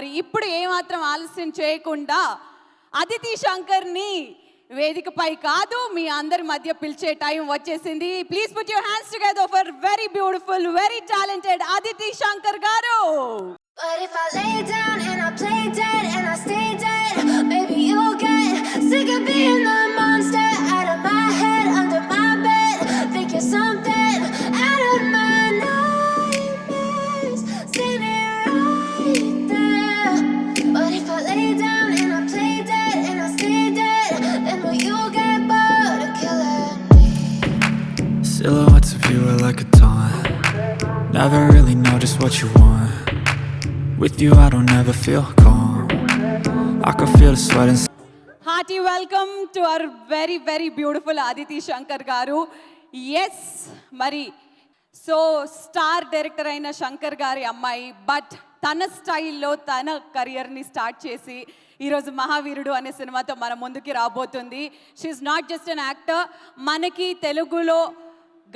మరి ఇప్పుడు ఏమాత్రం ఆలస్యం చేయకుండా అదితి శంకర్ని వేదికపై కాదు మీ అందరి మధ్య పిలిచే టైం వచ్చేసింది. Please put your hands together for very beautiful, very talented Aditi Shankar గారు. But if I lay down and I play dead and I stay dead, maybe you'll get sick of being the monster out of my head, under my bed. Think you're something out of my nightmares, standing right there. But if I lay down and I play dead and I stay dead, then will you get bored of killing me? Silhouettes of you are like a taunt. Never really know just what you want. With you I don't ever feel calm. I can feel the sweat inside. Hearty welcome to our very very beautiful Aditi Shankar గారు. Yes, మరి so star director అయిన శంకర్ గారి అమ్మాయి, but తన స్టైల్లో తన కెరియర్ని start చేసి ఈరోజు మహావీరుడు అనే సినిమాతో మన ముందుకి రాబోతుంది. She is not just an actor. మనకి తెలుగులో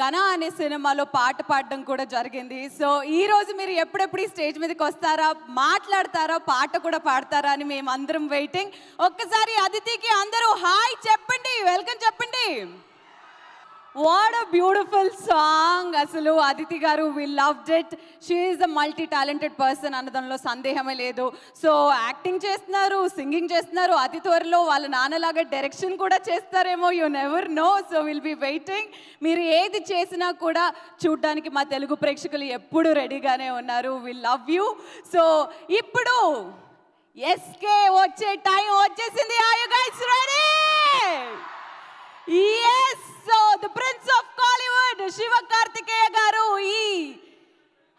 గణ అనే సినిమాలో పాట పాడడం కూడా జరిగింది. సో ఈరోజు మీరు ఎప్పుడెప్పుడు ఈ స్టేజ్ మీదకి వస్తారా, మాట్లాడతారా, పాట కూడా పాడతారా అని మేము అందరం వెయిటింగ్. ఒక్కసారి అదితికి అందరూ హాయ్ చెప్పండి, వెల్కమ్ చెప్పండి. What a beautiful song. అసలు అదితి గారు, we loved it. She is a multi talented person అన్నదంలో సందేహమే లేదు. సో యాక్టింగ్ చేస్తున్నారు, సింగింగ్ చేస్తున్నారు, అతి త్వరలో వాళ్ళ నాన్నలాగా డైరెక్షన్ కూడా చేస్తారేమో, you never know. So will be waiting. మీరు ఏది చేసినా కూడా చూడ్డానికి మా తెలుగు ప్రేక్షకులు ఎప్పుడు రెడీగానే ఉన్నారు. We love you. సో ఇప్పుడు ఎస్కే వచ్చే టైం వచ్చేసింది. Are you guys ready? yes, so the prince of Kollywood Siva Karthikeya గారు ఈ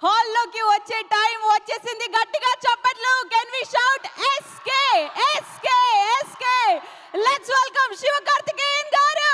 హాల్ లోకి వచ్చే టైం వచ్చేసింది. గట్టిగా చప్పట్లు. Can we shout SK SK SK? Let's welcome Siva Karthikeyan గారు.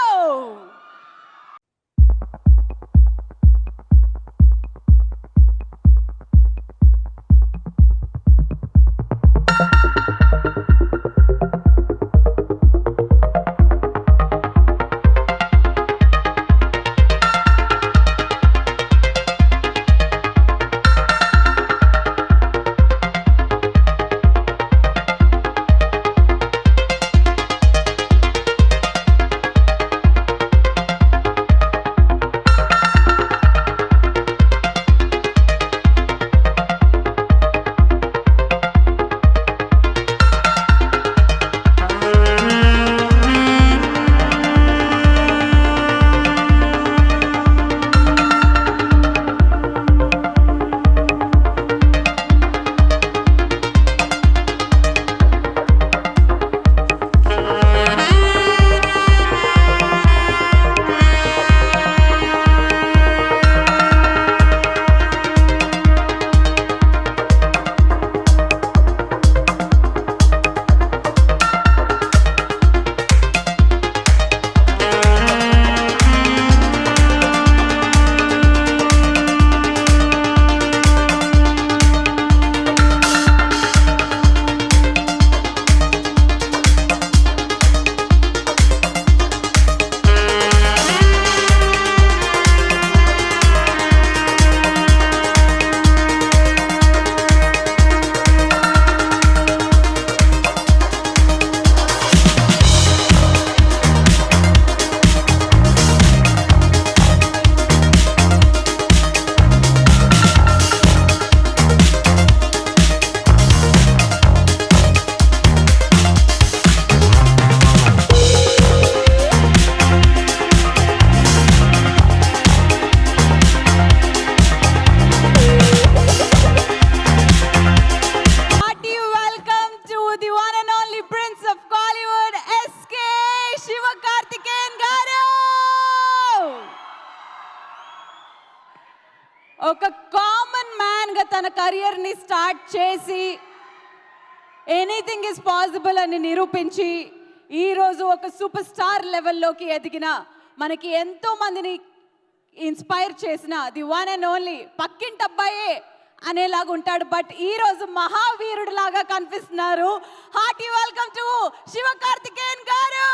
ఒక కామన్ మ్యాన్గా తన కెరియర్ని స్టార్ట్ చేసి ఎనీథింగ్ ఇస్ పాసిబుల్ అని నిరూపించి ఈరోజు ఒక సూపర్ స్టార్ లెవెల్లోకి ఎదిగిన, మనకి ఎంతో మందిని ఇన్స్పైర్ చేసిన ది వన్ అండ్ ఓన్లీ పక్కింటి అబ్బాయే అనేలాగా ఉంటాడు, బట్ ఈరోజు మహావీరుడు లాగా కనిపిస్తున్నారు. Hearty welcome to Siva Karthikeyan గారు.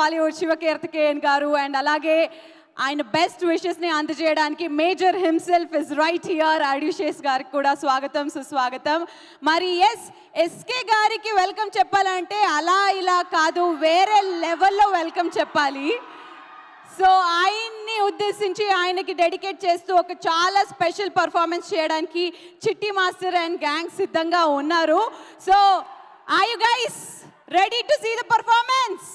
బాలీవుడ్ శివకార్తికేయన్ గారు అండ్ అలాగే ఆయన బెస్ట్ విషెస్ని అందజేయడానికి major himself is right here Adivi Sesh గారికి కూడా స్వాగతం సుస్వాగతం. మరి ఎస్కే గారికి వెల్కమ్ చెప్పాలంటే అలా ఇలా కాదు, వేరే లెవెల్లో వెల్కమ్ చెప్పాలి. సో ఆయన్ని ఉద్దేశించి ఆయనకి డెడికేట్ చేస్తూ ఒక చాలా స్పెషల్ పర్ఫార్మెన్స్ చేయడానికి చిట్టి మాస్టర్ అండ్ గ్యాంగ్ సిద్ధంగా ఉన్నారు. So are you guys ready to see the performance?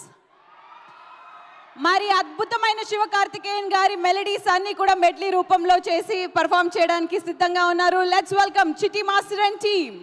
మరి అద్భుతమైన శివకార్తికేయన్ గారి మెలడీస్ అన్ని కూడా మెడ్లీ రూపంలో చేసి పర్ఫామ్ చేయడానికి సిద్ధంగా ఉన్నారు. లెట్స్ వెల్కమ్ చిట్టి మాస్టర్ అండ్ టీమ్.